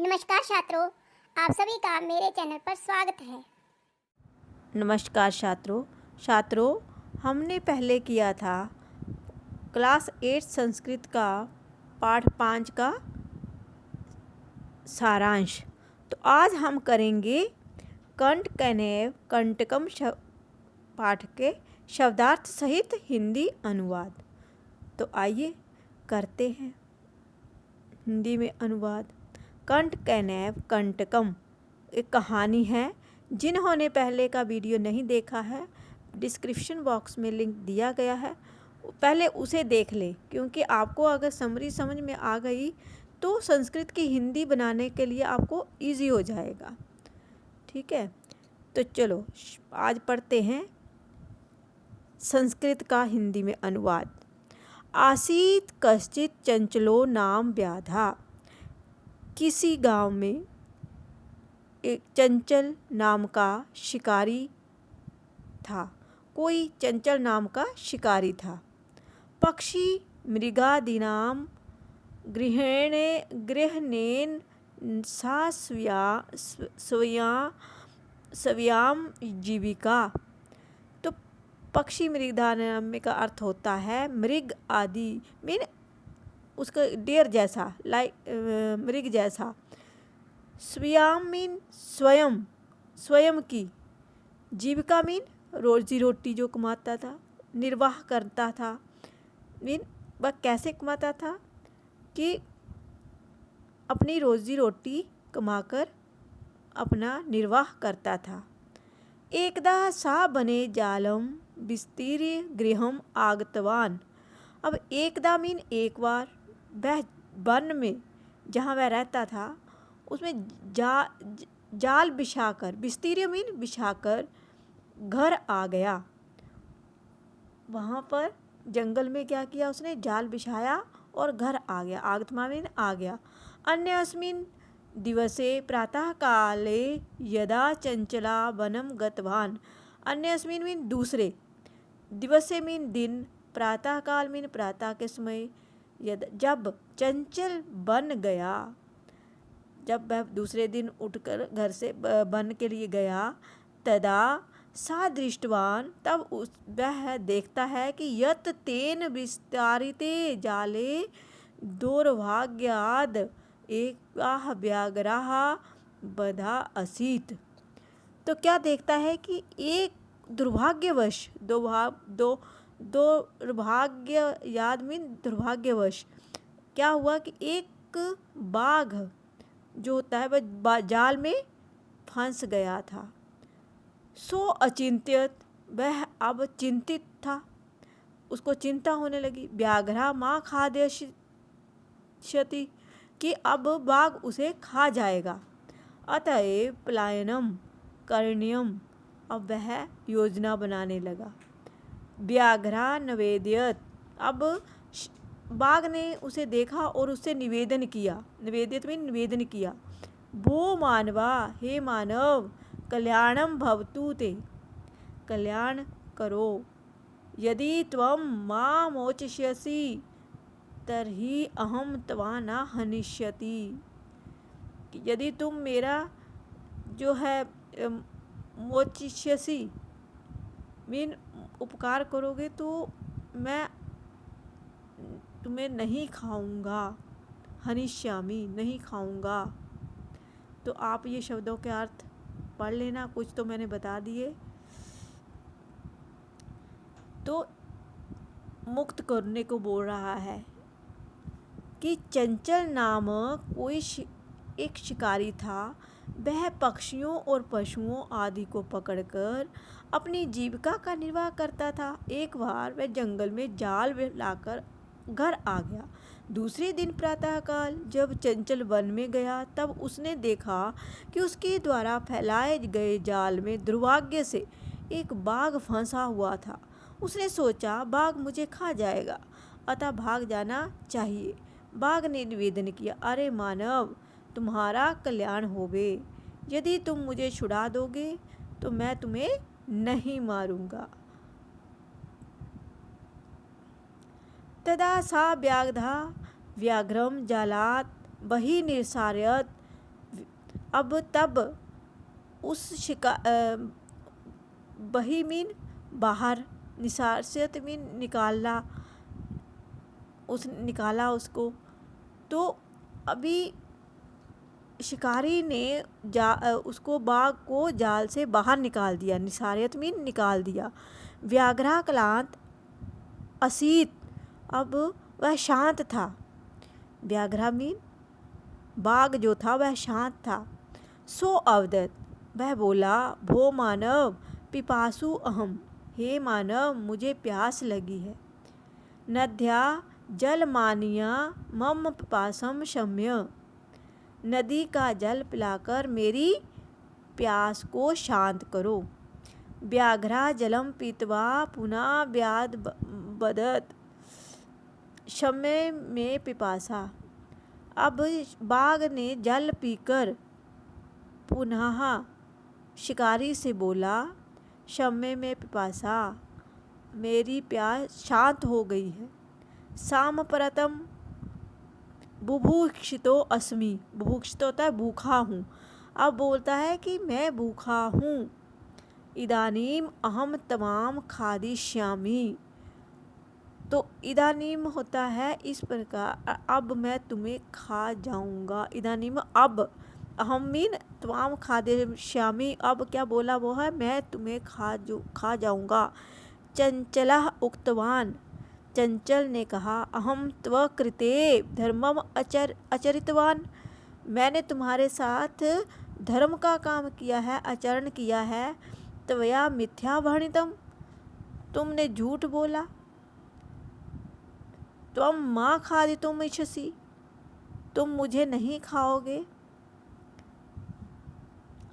नमस्कार छात्रों, आप सभी का मेरे चैनल पर स्वागत है। नमस्कार छात्रों हमने पहले किया था क्लास 8 संस्कृत का पाठ 5 का सारांश। तो आज हम करेंगे कंठ कनेव कंटकम पाठ के शब्दार्थ सहित हिंदी अनुवाद। तो आइए करते हैं हिंदी में अनुवाद। कंठ कनेव कंटकम एक कहानी है। जिन्होंने पहले का वीडियो नहीं देखा है, डिस्क्रिप्शन बॉक्स में लिंक दिया गया है, पहले उसे देख ले, क्योंकि आपको अगर समरी समझ में आ गई तो संस्कृत की हिंदी बनाने के लिए आपको इजी हो जाएगा। ठीक है, तो चलो आज पढ़ते हैं संस्कृत का हिंदी में अनुवाद। आसीत कश्चित चंचलो नाम व्याधा। किसी गांव में एक चंचल नाम का शिकारी था। कोई चंचल नाम का शिकारी था। पक्षी मृगादीनाम गृहणेन सा स्व्याम जीविका। तो पक्षी मृगदान का अर्थ होता है मृग आदि, मीन उसका डेर जैसा, मृग जैसा। स्वयं मीन स्वयं, स्वयं की। जीविका मीन रोजी रोटी जो कमाता था, निर्वाह करता था। मीन वह कैसे कमाता था कि अपनी रोजी रोटी कमाकर अपना निर्वाह करता था। एकदा सा बने जालम विस्तीर्य गृहम आगतवान। अब एकदा मीन एक बार, वह वन में जहाँ वह रहता था उसमें जाल बिछाकर, विस्तीर्य मीन बिछाकर घर आ गया। वहाँ पर जंगल में क्या किया उसने, जाल बिछाया और घर आ गया। आगतमा मीन आ गया। अन्यस्मिन् दिवसे प्रातः काले यदा चंचला वनम गतवान। अन्यस्मिन् मीन दूसरे, दिवसे मीन दिन, प्रातः काल मीन प्रातः के समय, जब चंचल बन गया, जब वह दूसरे दिन उठकर घर से वन के लिए गया, तदा सा दृष्टवान, तब वह देखता है कि यत तेन विस्तारिते जाले दुर्भाग्याद एकाह व्याघ्राः बधा असीत। तो क्या देखता है कि एक दुर्भाग्यवश, दुर्भाग्य याद मीन दुर्भाग्यवश क्या हुआ कि एक बाघ जो होता है वह जाल में फंस गया था। सो अचिंत्यत, वह अब चिंतित था, उसको चिंता होने लगी। व्याघ्रा माँ खाद्यति, कि अब बाघ उसे खा जाएगा। अतएव पलायनम करणीयम, अब वह योजना बनाने लगा। व्याघ्रा निवेदयत, अब बाघ ने उसे देखा और उससे निवेदन किया। निवेदित में निवेदन किया। वो मानवा, हे मानव, कल्याणम भवतु ते, कल्याण करो। यदि त्वं मां मोचयसि तर्हि अहम त्वा न हनिष्यति। यदि तुम मेरा जो है मोचयसि मीन उपकार करोगे तो मैं तुम्हें नहीं खाऊंगा। हनिष्यामी, नहीं खाऊंगा। तो आप ये शब्दों के अर्थ पढ़ लेना, कुछ तो मैंने बता दिए। तो मुक्त करने को बोल रहा है कि चंचल नामक कोई एक शिकारी था। वह पक्षियों और पशुओं आदि को पकड़कर अपनी जीविका का निर्वाह करता था। एक बार वह जंगल में जाल लाकर घर आ गया। दूसरे दिन प्रातःकाल जब चंचल वन में गया, तब उसने देखा कि उसके द्वारा फैलाए गए जाल में दुर्भाग्य से एक बाघ फंसा हुआ था। उसने सोचा बाघ मुझे खा जाएगा, अतः भाग जाना चाहिए। बाघ ने निवेदन किया, अरे मानव, तुम्हारा कल्याण होवे। यदि तुम मुझे छुड़ा दोगे तो मैं तुम्हें नहीं मारूंगा। तदा सा व्याघ्रा व्याघ्रम जालात् बहिर्निसारयत् अब तब उस बही मीन बाहर, निसारसियत मीन निकाला उसको। तो अभी शिकारी ने उसको बाघ को जाल से बाहर निकाल दिया, निसारियत मीन निकाल दिया। व्याघ्रा क्लांत असीत, अब वह शांत था। व्याघ्रा मीन बाघ जो था वह शांत था। सो अवदत, वह बोला, भो मानव पिपासु अहम, हे मानव मुझे प्यास लगी है। नद्या जल मानिया मम पिपासम शम्य, नदी का जल पिलाकर मेरी प्यास को शांत करो। व्याघ्रा जलम पीत्वा पुनः व्याद बदत, शम्य में पिपासा। अब बाघ ने जल पीकर पुनः शिकारी से बोला, शम्य में पिपासा, मेरी प्यास शांत हो गई है। साम्प्रतम बुभुक्षितो अस्मि, बुभुक्षित होता है भूखा हूँ। अब बोलता है कि मैं भूखा हूँ। इदानीम अहम तमाम खादिष्यामि, तो इदानीम होता है इस प्रकार, अब मैं तुम्हें खा जाऊंगा। इदानीम अब, अहम मीन तमाम खादिष्यामि, अब क्या बोला वो है, मैं तुम्हें खा जाऊंगा। चंचलः उक्तवान, चंचल ने कहा, अहम त्व कृते धर्मम अचरितवान, मैंने तुम्हारे साथ धर्म का काम किया है, आचरण किया है। त्वया मिथ्या भणितम, तुमने झूठ बोला। त्वं मां खादितुम इच्छसि, तुम मुझे नहीं खाओगे।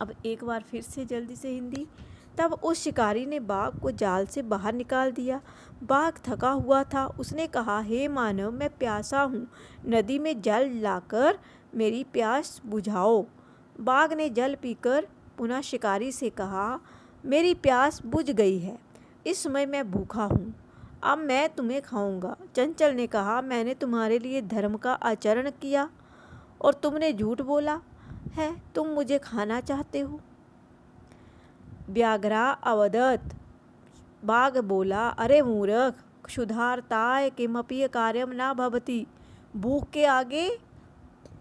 अब एक बार फिर से जल्दी से हिंदी। तब उस शिकारी ने बाघ को जाल से बाहर निकाल दिया। बाघ थका हुआ था। उसने कहा, हे मानव मैं प्यासा हूँ, नदी में जल लाकर मेरी प्यास बुझाओ। बाघ ने जल पीकर पुनः शिकारी से कहा, मेरी प्यास बुझ गई है, इस समय मैं भूखा हूँ, अब मैं तुम्हें खाऊंगा। चंचल ने कहा, मैंने तुम्हारे लिए धर्म का आचरण किया और तुमने झूठ बोला है, तुम मुझे खाना चाहते हो। व्याघ्रा अवदत, बाघ बोला, अरे मूर्ख, क्षुधार्ताय किमपि कार्यम न भवति, भूख के आगे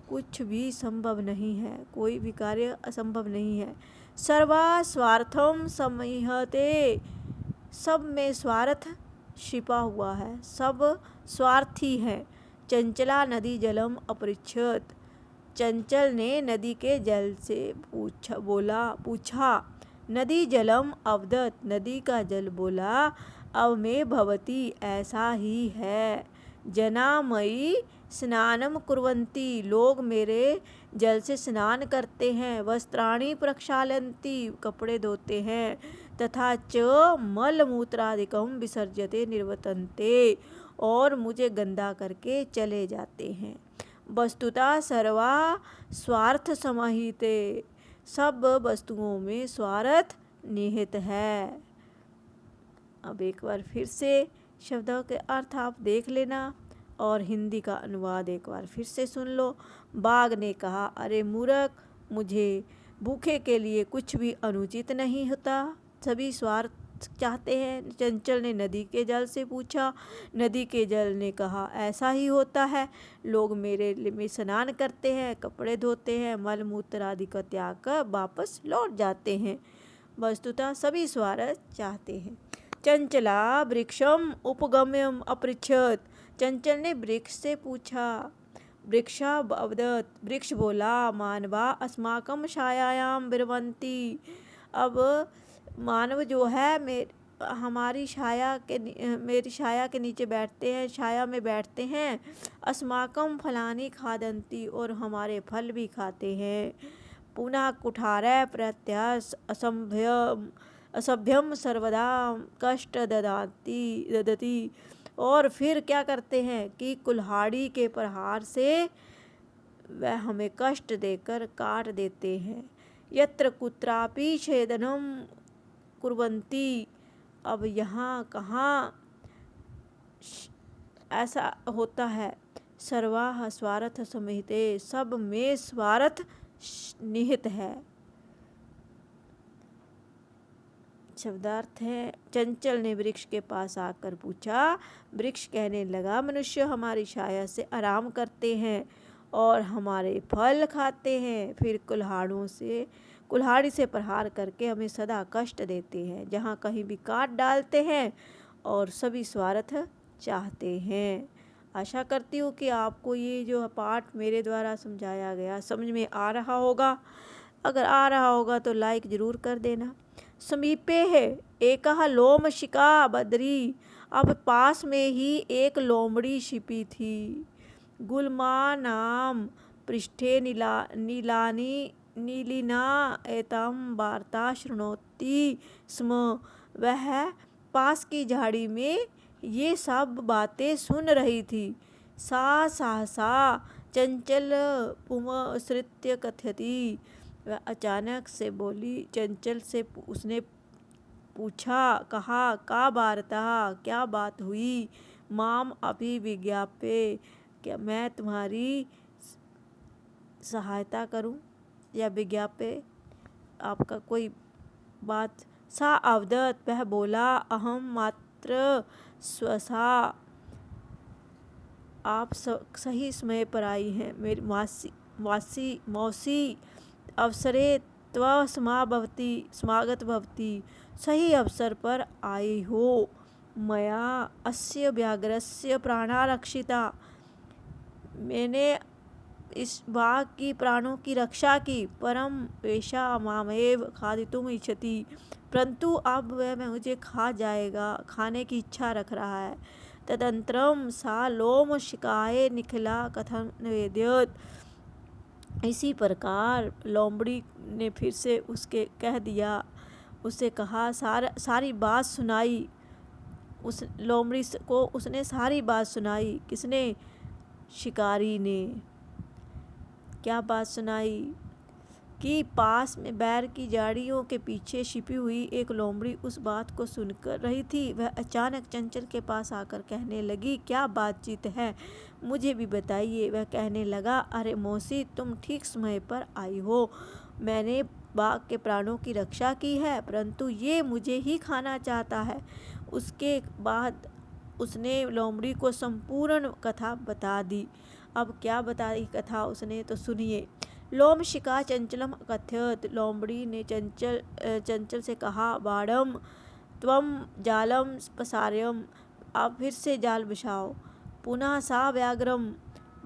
कुछ भी संभव नहीं है, कोई भी कार्य असंभव नहीं है। सर्वा स्वार्थम समीहते, सब में स्वार्थ छिपा हुआ है, सब स्वार्थी हैं। चंचला नदी जलम अपृच्छत, चंचल ने नदी के जल से पूछा। नदी जलम अवदत, नदी का जल बोला, अब में भवती, ऐसा ही है। जना मयि स्नानम कुर्वन्ति, लोग मेरे जल से स्नान करते हैं। वस्त्राणि प्रक्षालन्ति, कपड़े धोते हैं। तथा च मलमूत्रादिकम विसर्जते निर्वतन्ते, और मुझे गंदा करके चले जाते हैं। वस्तुतः सर्वा स्वार्थ समाहिते, सब वस्तुओं में स्वार्थ निहित है। अब एक बार फिर से शब्दों के अर्थ आप देख लेना और हिंदी का अनुवाद एक बार फिर से सुन लो। बाघ ने कहा, अरे मूर्ख, मुझे भूखे के लिए कुछ भी अनुचित नहीं होता, सभी स्वार्थ चाहते हैं। चंचल ने नदी के जल से पूछा। नदी के जल ने कहा, ऐसा ही होता है, लोग मेरे में स्नान करते हैं, कपड़े धोते हैं, मल मूत्र आदि का त्याग कर वापस लौट जाते हैं। वस्तुतः सभी स्वार्थ चाहते हैं। चंचला वृक्षम उपगम्यम अपृच्छत, चंचल ने वृक्ष से पूछा। वृक्षा अवदत, वृक्ष बोला, मानवा अस्माकम छायायाम विरवंती, अब मानव जो है मेरी छाया के नीचे बैठते हैं, छाया में बैठते हैं। अस्माकम फलानी खादंती, और हमारे फल भी खाते हैं। पुनः कुठारय प्रत्यास असभ्यम सर्वदा कष्ट ददती, और फिर क्या करते हैं कि कुल्हाड़ी के प्रहार से वह हमें कष्ट देकर काट देते हैं। यत्र कुत्रापि छेदनम कुर्वन्ति, अब यहाँ कहाँ ऐसा होता है। सर्वाः स्वार्थ समिते, सब में स्वार्थ निहित है। शब्दार्थ है। चंचल ने वृक्ष के पास आकर पूछा। वृक्ष कहने लगा, मनुष्य हमारी छाया से आराम करते हैं और हमारे फल खाते हैं, फिर कुल्हाड़ी से प्रहार करके हमें सदा कष्ट देते हैं, जहाँ कहीं भी काट डालते हैं और सभी स्वार्थ चाहते हैं। आशा करती हूँ कि आपको ये जो पाठ मेरे द्वारा समझाया गया समझ में आ रहा होगा। अगर आ रहा होगा तो लाइक ज़रूर कर देना। समीपे है एकह लोम शिका बदरी। अब पास में ही एक लोमड़ी छिपी थी। गुलमा नाम पृष्ठे नीलिना एतम वार्ता शृणोति स्म। वह पास की झाड़ी में ये सब बातें सुन रही थी। सा सहसा चंचल पुमसृत्य कथयति। वह अचानक से बोली। चंचल से उसने पूछा, कहा, का वार्ता, क्या बात हुई? माम अभी विज्ञापे, क्या मैं तुम्हारी सहायता करूं या विज्ञापे, आपका कोई बात? सा अवदत, वह बोला, अहम मात्र स्वसा, आप सही समय पर आई हैं। मेरी मौसी अवसरे त्व समागत भवती, सही अवसर पर आई हो। मया अस्य व्याघ्रस्य प्राणा रक्षिता, मैंने इस बाघ की प्राणों की रक्षा की। परम एषा मामेव खादितुम इच्छति, परंतु अब वह मुझे खाने की इच्छा रख रहा है। तदंतरम सा लोम शिकाय निखिला कथन निवेद्यत। इसी प्रकार लोमड़ी ने फिर से उसके कह दिया, उसे कहा, सारी बात सुनाई। उस लोमड़ी को उसने सारी बात सुनाई। किसने? शिकारी ने। क्या बात सुनाई? कि पास में बैर की झाड़ियों के पीछे छिपी हुई एक लोमड़ी उस बात को सुनकर रही थी। वह अचानक चंचल के पास आकर कहने लगी, क्या बातचीत है, मुझे भी बताइए। वह कहने लगा, अरे मौसी, तुम ठीक समय पर आई हो। मैंने बाघ के प्राणों की रक्षा की है, परंतु ये मुझे ही खाना चाहता है। उसके बाद उसने लोमड़ी को संपूर्ण कथा बता दी। अब क्या बताई कथा उसने, तो सुनिए। लोम शिका चंचलम अकथयत। लोमड़ी ने चंचल से कहा, बाड़म त्वम जालम पसार्यम, आप फिर से जाल बिछाओ। पुनः सा व्याघ्रम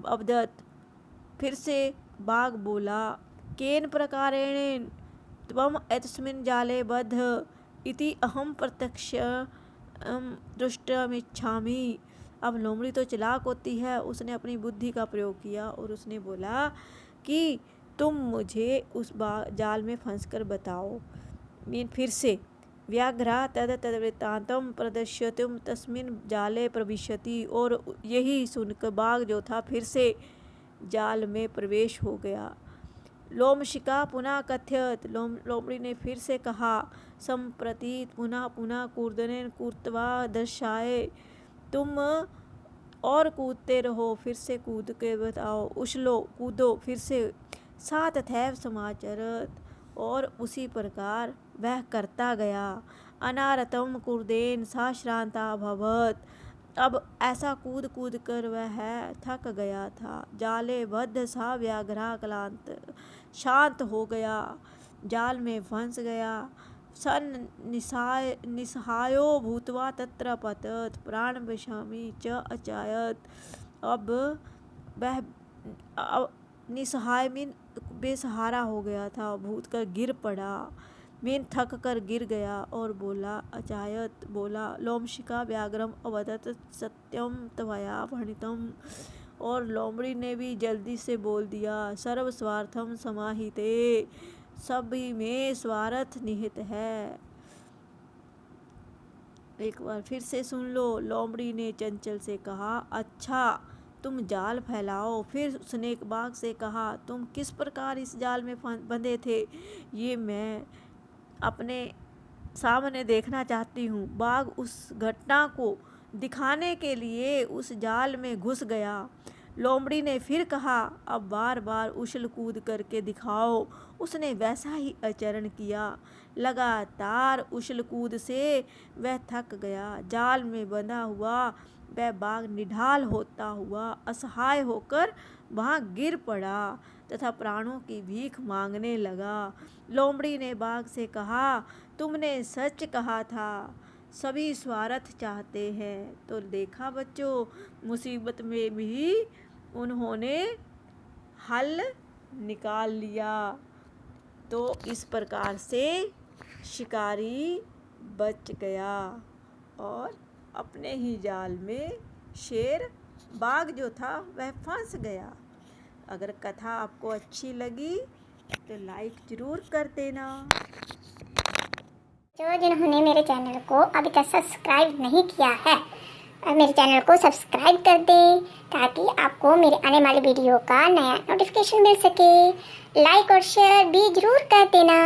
अवदत, फिर से बाघ बोला, केन प्रकारेण त्वम एतस्मिन् जाले बद्ध इति अहम प्रत्यक्ष दृष्टुमिच्छामि। अब लोमड़ी तो चालाक होती है, उसने अपनी बुद्धि का प्रयोग किया और उसने बोला कि तुम मुझे उस जाल में फंसकर बताओ। फिर से व्याघ्रा तदवृत्तान्तं प्रदर्शयितुं तस्मिन् जाले प्रविशति। और यही सुनकर बाघ जो था फिर से जाल में प्रवेश हो गया। लोमशिका पुनः कथयत। लोमड़ी ने फिर से कहा, संप्रति पुनः पुनः कूर्दनेन कूर्त्वा दर्शाए। तुम और कूदते रहो, फिर से कूद के बताओ, उछलो, कूदो, फिर से। सा तथैव समाचरत, और उसी प्रकार वह करता गया। अनारतम कूर्देन सा श्रांता अभवत। अब ऐसा कूद कूद कर वह थक गया था। जाले बद्ध सा व्याघ्रा क्लांत, शांत हो गया, जाल में फंस गया। सन निसहायो भूत्वा तत्र पतत, प्राण विषामी च अचायत। अब वह निसहाय मीन बेसहारा हो गया था, भूत कर गिर पड़ा, मीन थक कर गिर गया और बोला, अचायत बोला, लोमशिका व्याघ्रम अवदत सत्यम त्वया भणितम। और लोमड़ी ने भी जल्दी से बोल दिया, सर्व स्वार्थम समाहिते, सभी में स्वार्थ निहित है। एक बार फिर से सुन लो। लोमड़ी ने चंचल से कहा, अच्छा तुम जाल फैलाओ। फिर उसने बाघ से कहा, तुम किस प्रकार इस जाल में बंधे थे, ये मैं अपने सामने देखना चाहती हूँ। बाघ उस घटना को दिखाने के लिए उस जाल में घुस गया। लोमड़ी ने फिर कहा, अब बार बार उछल कूद करके दिखाओ। उसने वैसा ही आचरण किया। लगातार उछल कूद से वह थक गया। जाल में बंधा हुआ वह बाघ निढाल होता हुआ असहाय होकर वहाँ गिर पड़ा तथा प्राणों की भीख मांगने लगा। लोमड़ी ने बाघ से कहा, तुमने सच कहा था, सभी स्वार्थ चाहते हैं। तो देखा बच्चों, मुसीबत में भी उन्होंने हल निकाल लिया। तो इस प्रकार से शिकारी बच गया और अपने ही जाल में बाघ जो था वह फंस गया। अगर कथा आपको अच्छी लगी तो लाइक ज़रूर कर देना। जिन्होंने मेरे चैनल को अभी तक सब्सक्राइब नहीं किया है, मेरे चैनल को सब्सक्राइब कर दें ताकि आपको मेरे आने वाली वीडियो का नया नोटिफिकेशन मिल सके। लाइक और शेयर भी जरूर कर देना।